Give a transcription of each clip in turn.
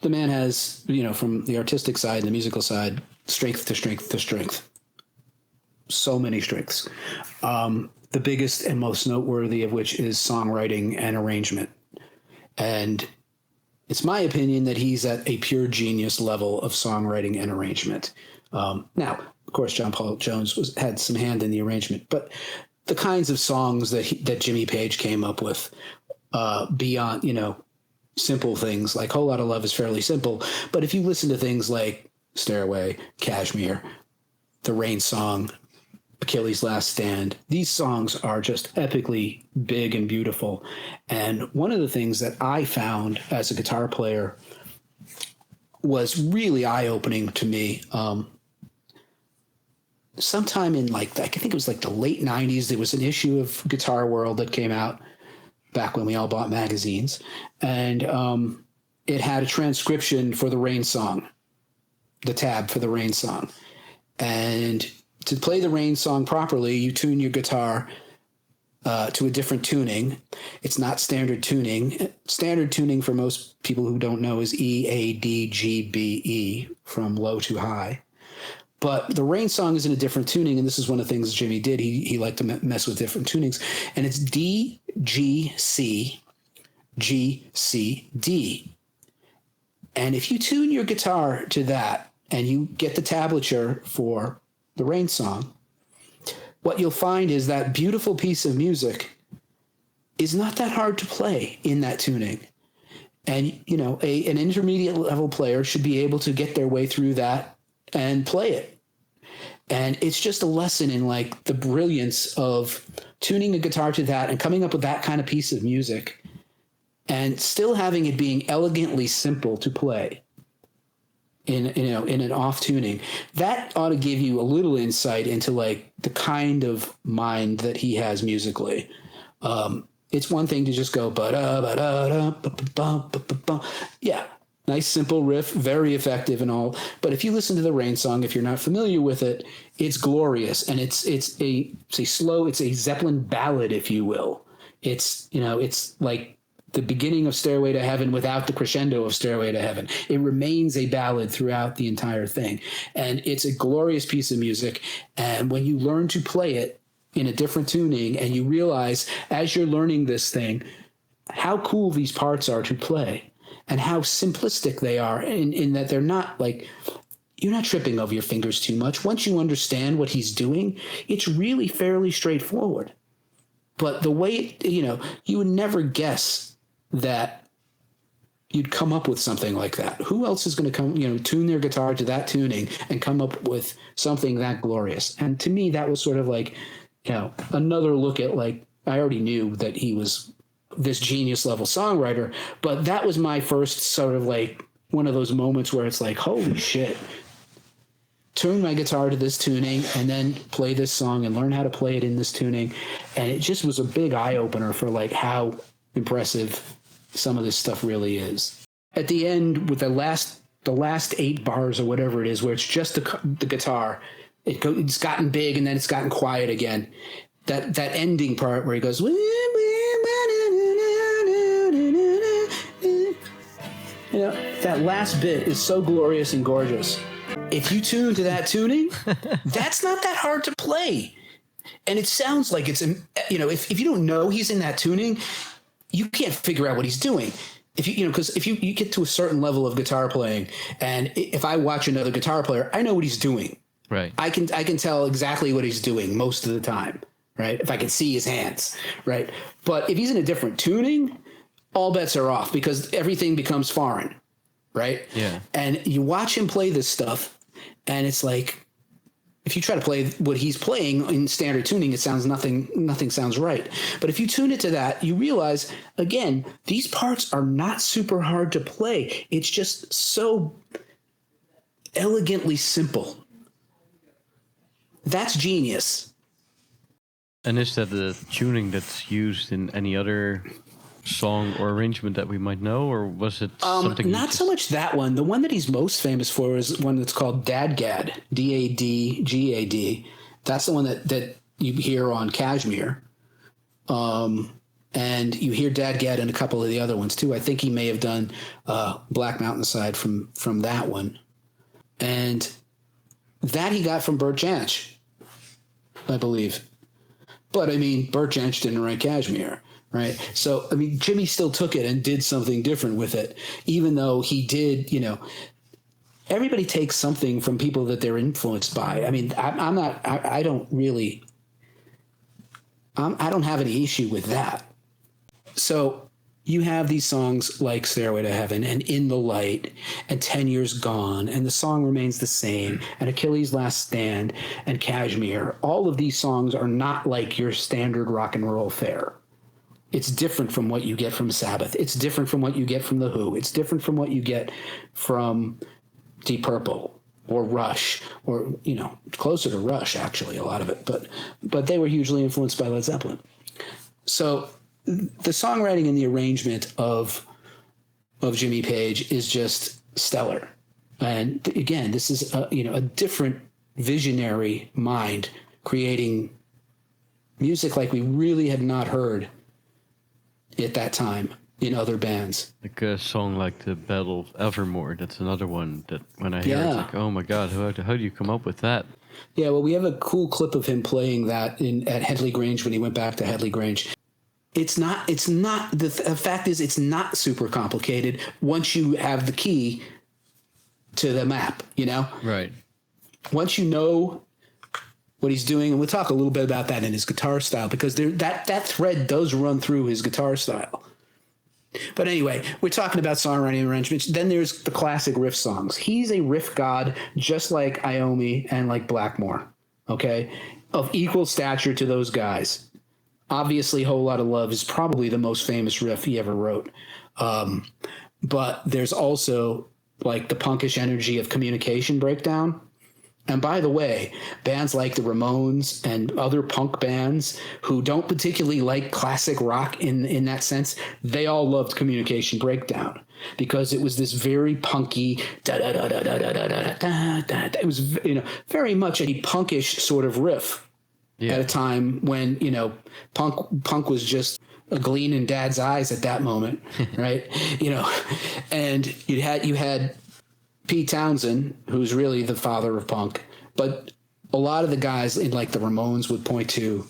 the man has, from the artistic side, the musical side, strength to strength to strength. So many strengths. The biggest and most noteworthy of which is songwriting and arrangement. And it's my opinion that he's at a pure genius level of songwriting and arrangement. Now, of course, John Paul Jones had some hand in the arrangement, but the kinds of songs that Jimmy Page came up with, beyond, simple things like Whole Lotta Love is fairly simple. But if you listen to things like Stairway, Kashmir, The Rain Song, Achilles' Last Stand, these songs are just epically big and beautiful. And one of the things that I found as a guitar player was really eye-opening to me. Sometime in I think it was the late 90s, there was an issue of Guitar World that came out back when we all bought magazines. And it had a transcription for the Rain Song, the tab for the Rain Song. And to play the Rain Song properly, you tune your guitar to a different tuning. It's not standard tuning. Standard tuning, for most people who don't know, is E, A, D, G, B, E, from low to high. But the Rain Song is in a different tuning, and this is one of the things Jimmy did. He liked to mess with different tunings. And it's D, G, C, G, C, D. And if you tune your guitar to that and you get the tablature for the Rain Song, what you'll find is that beautiful piece of music is not that hard to play in that tuning. And, an intermediate level player should be able to get their way through that and play it. And it's just a lesson in the brilliance of tuning a guitar to that and coming up with that kind of piece of music and still having it being elegantly simple to play in an off tuning. That ought to give you a little insight into the kind of mind that he has musically. It's one thing to just go yeah. Nice, simple riff, very effective and all. But if you listen to the Rain Song, if you're not familiar with it, it's glorious. And it's a Zeppelin ballad, if you will. It's like the beginning of Stairway to Heaven without the crescendo of Stairway to Heaven. It remains a ballad throughout the entire thing. And it's a glorious piece of music. And when you learn to play it in a different tuning and you realize as you're learning this thing, how cool these parts are to play. And how simplistic they are in that they're not you're not tripping over your fingers too much. Once you understand what he's doing, it's really fairly straightforward. But the way, you would never guess that you'd come up with something like that. Who else is going to tune their guitar to that tuning and come up with something that glorious? And to me, that was sort of another look at I already knew that he was this genius level songwriter, but that was my first sort of one of those moments where it's holy shit, tune my guitar to this tuning and then play this song and learn how to play it in this tuning. And it just was a big eye opener for how impressive some of this stuff really is. At the end with the last 8 bars or whatever it is, where it's just the guitar, it's gotten big and then it's gotten quiet again. That ending part where he goes, that last bit is so glorious and gorgeous. If you tune to that tuning, that's not that hard to play. And it sounds like it's, if you don't know he's in that tuning, you can't figure out what he's doing. Because if you get to a certain level of guitar playing, and if I watch another guitar player, I know what he's doing. Right. I can tell exactly what he's doing most of the time. Right. If I can see his hands. Right. But if he's in a different tuning, all bets are off because everything becomes foreign, right? Yeah. And you watch him play this stuff, and it's if you try to play what he's playing in standard tuning, it sounds nothing sounds right. But if you tune it to that, you realize, again, these parts are not super hard to play. It's just so elegantly simple. That's genius. And is that the tuning that's used in any other song or arrangement that we might know, or was it something? Not so much that one. The one that he's most famous for is one that's called Dadgad, Dadgad. That's the one that you hear on Kashmir. And you hear Dad Gad and a couple of the other ones too. I think he may have done Black Mountainside from that one. And that he got from Bert Jansch, I believe. But I mean, Bert Jansch didn't write Kashmir, right? So, I mean, Jimmy still took it and did something different with it, even though he did, everybody takes something from people that they're influenced by. I mean, I don't have any issue with that. So you have these songs like Stairway to Heaven and In the Light and 10 Years Gone, and the song remains the same, and Achilles' Last Stand and Kashmir. All of these songs are not like your standard rock and roll fare. It's different from what you get from Sabbath. It's different from what you get from The Who. It's different from what you get from Deep Purple or Rush, or, closer to Rush, actually, a lot of it. But they were hugely influenced by Led Zeppelin. So the songwriting and the arrangement of Jimmy Page is just stellar. And again, this is a different visionary mind creating music like we really had not heard at that time in other bands. Like a song like the Battle of Evermore. That's another one that when I hear it, it's like, oh my God, how do you come up with that? Yeah, well, we have a cool clip of him playing that at Headley Grange when he went back to Headley Grange. It's not, the fact is, it's not super complicated once you have the key to the map, Right. Once you know what he's doing, and we'll talk a little bit about that in his guitar style, because that thread does run through his guitar style. But anyway, we're talking about songwriting and arrangements. Then there's the classic riff songs. He's a riff god, just like Iommi and like Blackmore, okay, of equal stature to those guys. Obviously, Whole Lotta Love is probably the most famous riff he ever wrote. But there's also like the punkish energy of Communication Breakdown. And by the way, bands like the Ramones and other punk bands who don't particularly like classic rock in that sense, they all loved Communication Breakdown because it was this very punky it was very much a punkish sort of riff. Yeah. At a time when, punk was just a gleam in Dad's eyes at that moment, right? And you had Pete Townsend, who's really the father of punk, but a lot of the guys in like the Ramones would point to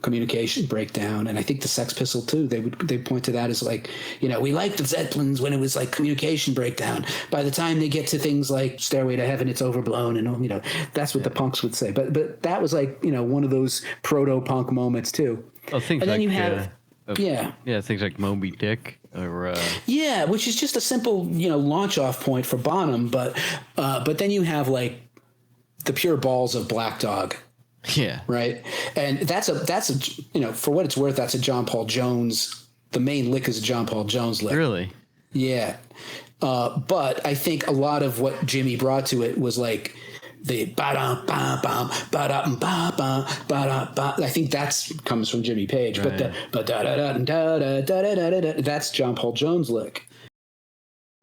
Communication Breakdown, and I think the Sex Pistols too. They point to that as like, we liked the Zeppelins when it was like Communication Breakdown. By the time they get to things like Stairway to Heaven, it's overblown, and that's what the punks would say. But that was like one of those proto-punk moments too. Oh, things and then like you have things like Moby Dick or which is just a simple launch off point for Bonham. But then you have like the pure balls of Black Dog. Yeah. Right. And that's a for what it's worth, that's a John Paul Jones. The main lick is a John Paul Jones lick. Really? Yeah. But I think a lot of what Jimmy brought to it was like the ba-dum, ba-bum, ba-dum, ba-bum, ba-dum, ba. I think that comes from Jimmy Page. Right. But the ba-da-da-da-da-da-da-da-da-da, that's John Paul Jones lick.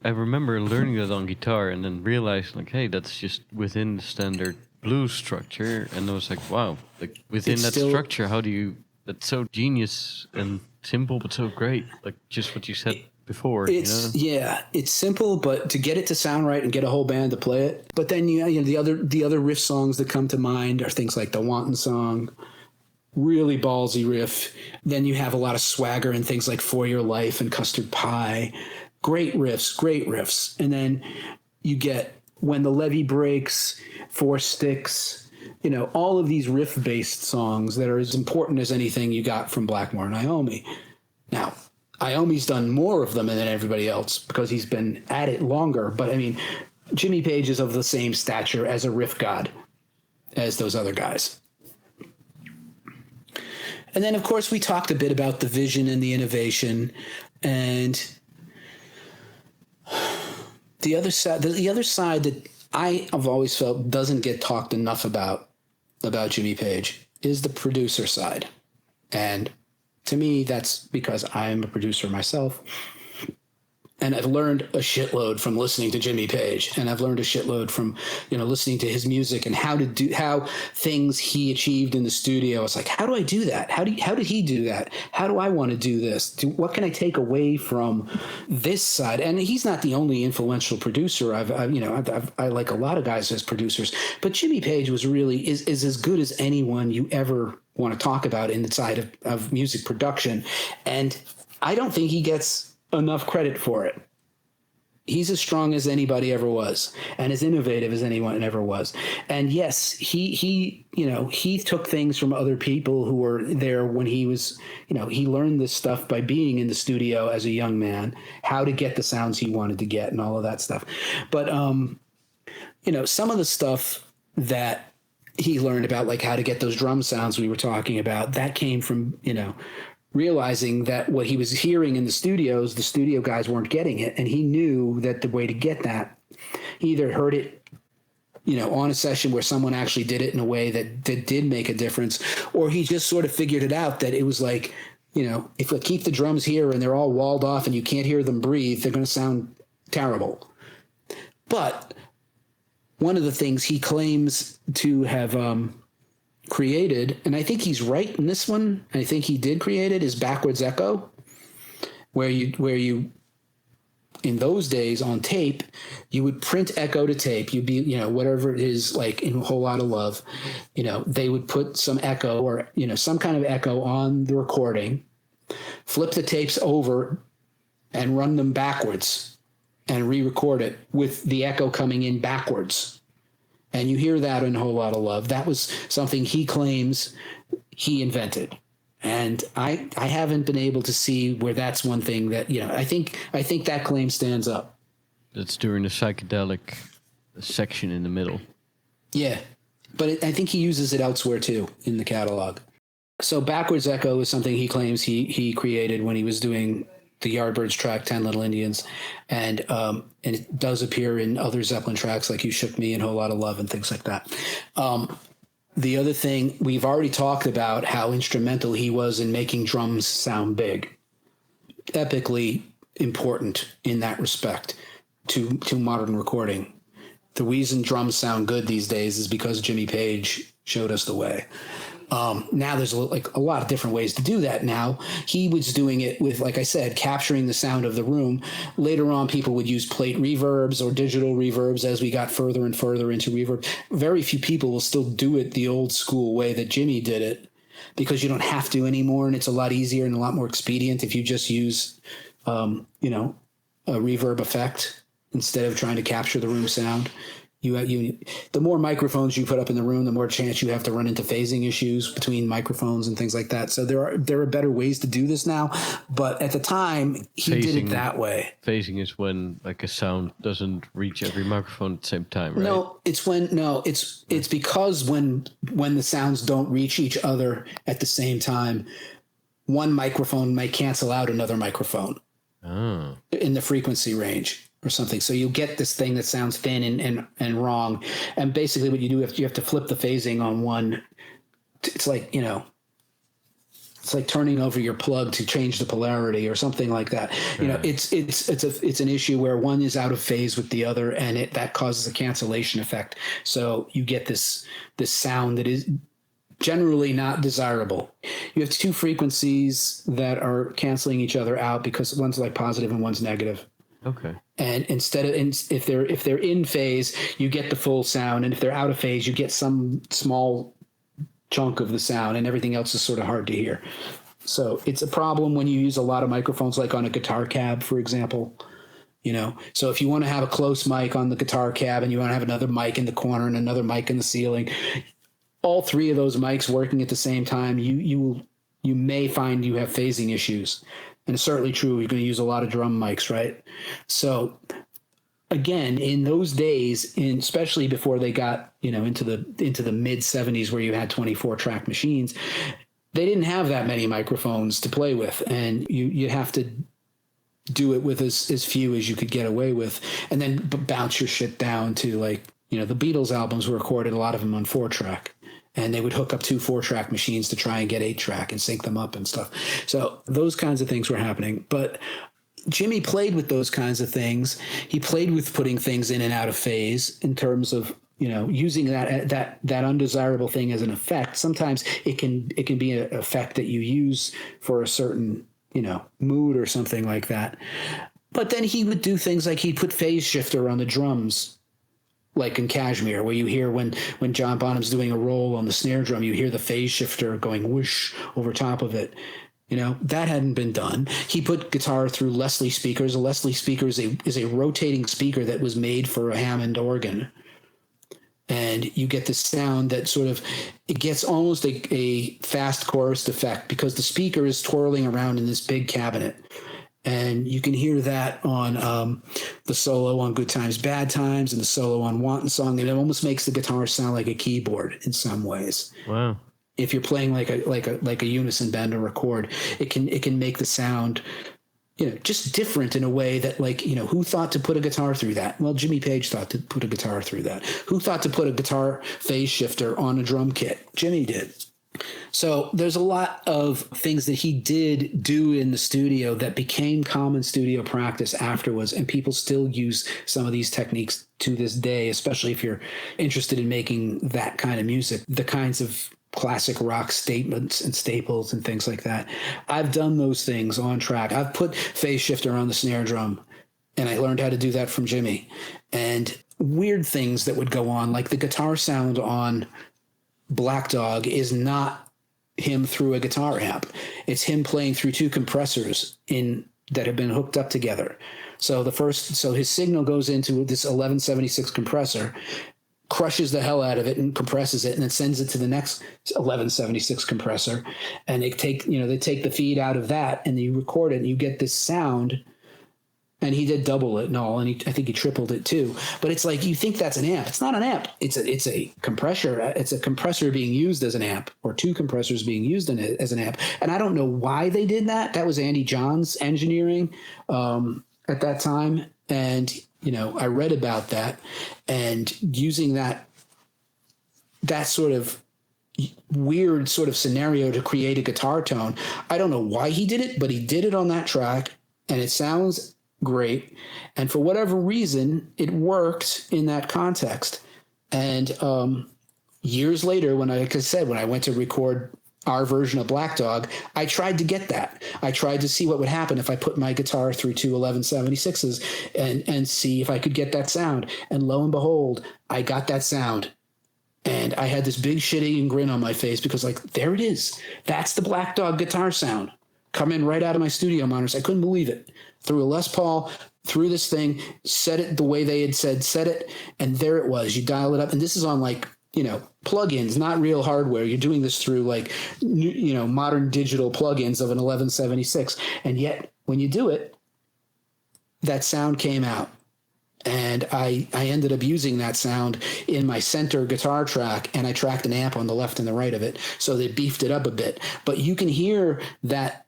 I remember learning that on guitar and then realizing like, hey, that's just within the standard blues structure, and I was like, wow, like within that structure, how do you? That's so genius and simple, but so great. Like just what you said before. It's simple, but to get it to sound right and get a whole band to play it. But then the other riff songs that come to mind are things like the Wanton Song, really ballsy riff. Then you have a lot of swagger and things like For Your Life and Custard Pie. Great riffs, and then you get When the Levee Breaks, Four Sticks, all of these riff-based songs that are as important as anything you got from Blackmore and Iommi. Now, Iommi's done more of them than everybody else because he's been at it longer, but I mean, Jimmy Page is of the same stature as a riff god as those other guys. And then, of course, we talked a bit about the vision and the innovation, and the other side that I have always felt doesn't get talked enough about Jimmy Page is the producer side. And to me, that's because I'm a producer myself. And I've learned a shitload from listening to Jimmy Page, and I've learned a shitload from, listening to his music and how things he achieved in the studio. It's like, how do I do that? How did he do that? How do I want to do this? What can I take away from this side? And he's not the only influential producer. I like a lot of guys as producers, but Jimmy Page was really is as good as anyone you ever want to talk about in the side of music production. And I don't think he gets enough credit for it. He's as strong as anybody ever was, and as innovative as anyone ever was. And yes, he took things from other people who were there when he was, he learned this stuff by being in the studio as a young man, how to get the sounds he wanted to get and all of that stuff. But, some of the stuff that he learned about, like how to get those drum sounds we were talking about, that came from, realizing that what he was hearing in the studios, the studio guys weren't getting it. And he knew that the way to get that, he either heard it, on a session where someone actually did it in a way that did make a difference, or he just sort of figured it out that it was like, if we keep the drums here and they're all walled off and you can't hear them breathe, they're going to sound terrible. But one of the things he claims to have, created, and I think he's right in this one, I think he did create it, is backwards echo, where you in those days on tape, you would print echo to tape. You'd be, whatever it is, like in A Whole Lot of Love, they would put some echo or, some kind of echo on the recording, flip the tapes over and run them backwards and re-record it with the echo coming in backwards. And you hear that in A Whole Lot of Love. That was something he claims he invented. And I haven't been able to see where that's one thing that, I think that claim stands up. That's during the psychedelic section in the middle. Yeah. But I think he uses it elsewhere too in the catalog. So backwards echo is something he claims he created when he was doing the Yardbirds track, 10 Little Indians. And it does appear in other Zeppelin tracks like You Shook Me and A Whole Lot of Love and things like that. The other thing, we've already talked about how instrumental he was in making drums sound big. Epically important in that respect to modern recording. The reason drums sound good these days is because Jimmy Page showed us the way. Now there's a lot of different ways to do that now. He was doing it with, like I said, capturing the sound of the room. Later on, people would use plate reverbs or digital reverbs as we got further and further into reverb. Very few people will still do it the old school way that Jimmy did it, because you don't have to anymore, and it's a lot easier and a lot more expedient if you just use, a reverb effect instead of trying to capture the room sound. The more microphones you put up in the room, the more chance you have to run into phasing issues between microphones and things like that. So there are better ways to do this now, but at the time he did it that way. Phasing is when like a sound doesn't reach every microphone at the same time, right? It's because when the sounds don't reach each other at the same time, one microphone might cancel out another microphone in the frequency range or something. So you get this thing that sounds thin and wrong. And basically what you do, you have to flip the phasing on one. It's like, it's like turning over your plug to change the polarity or something like that. Right. It's an issue where one is out of phase with the other, and that causes a cancellation effect. So you get this sound that is generally not desirable. You have two frequencies that are canceling each other out because one's like positive and one's negative. Okay. And if they're in phase, you get the full sound, and if they're out of phase, you get some small chunk of the sound, and everything else is sort of hard to hear. So it's a problem when you use a lot of microphones, like on a guitar cab, for example. So if you want to have a close mic on the guitar cab and you want to have another mic in the corner and another mic in the ceiling, all three of those mics working at the same time, you may find you have phasing issues. And it's certainly true. You're going to use a lot of drum mics, right? So again, in those days, especially before they got, into the mid 70s where you had 24 track machines, they didn't have that many microphones to play with. And you have to do it with as few as you could get away with, and then bounce your shit down to the Beatles albums were recorded, a lot of them on 4-track. And they would hook up 2 4-track machines to try and get 8-track and sync them up and stuff. So those kinds of things were happening. But Jimmy played with those kinds of things. He played with putting things in and out of phase in terms of, using that undesirable thing as an effect. Sometimes it can be an effect that you use for a certain, mood or something like that. But then he would do things like he'd put phase shifter on the drums, like in Kashmir, where you hear when John Bonham's doing a roll on the snare drum, you hear the phase shifter going whoosh over top of it. That hadn't been done. He put guitar through Leslie speakers. A Leslie speaker is a rotating speaker that was made for a Hammond organ. And you get this sound that sort of, it gets almost a fast chorus effect because the speaker is twirling around in this big cabinet. And you can hear that on the solo on Good Times, Bad Times, and the solo on Wanton Song. And it almost makes the guitar sound like a keyboard in some ways. Wow. If you're playing like a unison bend or a chord, it can make the sound, just different in a way that, who thought to put a guitar through that? Well, Jimmy Page thought to put a guitar through that. Who thought to put a guitar phase shifter on a drum kit? Jimmy did. So there's a lot of things that he did do in the studio that became common studio practice afterwards, and people still use some of these techniques to this day, especially if you're interested in making that kind of music, the kinds of classic rock statements and staples and things like that. I've done those things on track. I've put phase shifter on the snare drum, and I learned how to do that from Jimmy. And weird things that would go on, like the guitar sound on Black Dog is not him through a guitar amp. It's him playing through two compressors that have been hooked up together. So his signal goes into this 1176 compressor, crushes the hell out of it and compresses it, and then sends it to the next 1176 compressor. And they take the feed out of that and you record it and you get this sound. And he did double it and all, and I think he tripled it too. But it's like, you think that's an amp. It's not an amp. It's a compressor. It's a compressor being used as an amp, or two compressors being used as an amp. And I don't know why they did that. That was Andy John's engineering at that time. And, I read about that, and using that sort of weird sort of scenario to create a guitar tone. I don't know why he did it, but he did it on that track, and it sounds great. And for whatever reason, it worked in that context. And years later, when I went to record our version of Black Dog, I tried to get that. I tried to see what would happen if I put my guitar through two 1176s and see if I could get that sound. And lo and behold, I got that sound. And I had this big shit-eating grin on my face because, there it is. That's the Black Dog guitar sound coming right out of my studio monitors. I couldn't believe it. Through a Les Paul, through this thing, set it the way they had said set it, and there it was. You dial it up, and this is on plugins, not real hardware. You're doing this through modern digital plugins of an 1176, and yet when you do it, that sound came out. And I ended up using that sound in my center guitar track, and I tracked an amp on the left and the right of it, so they beefed it up a bit. But you can hear that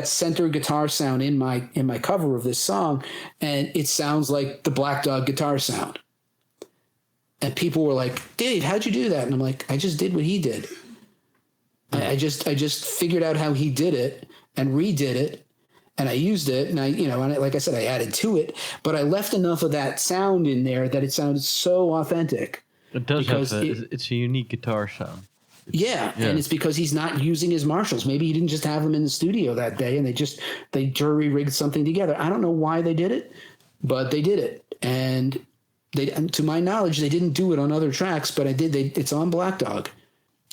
center guitar sound in my cover of this song, and it sounds like the Black Dog guitar sound. And people were like, "Dave, how'd you do that?" And I'm like, "I just did what he did. I just figured out how he did it and redid it, and I used it, and like I said, I added to it, but I left enough of that sound in there that it sounded so authentic." It does it's a unique guitar sound. Yeah, and it's because he's not using his Marshalls. Maybe he didn't just have them in the studio that day, and they jury rigged something together. I don't know why they did it, but they did it, and to my knowledge, they didn't do it on other tracks, but it's on Black Dog.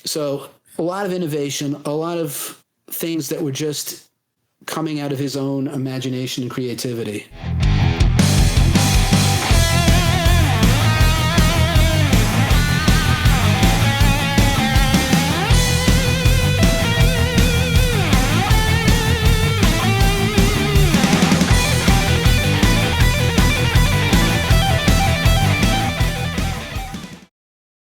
So a lot of innovation, a lot of things that were just coming out of his own imagination and creativity.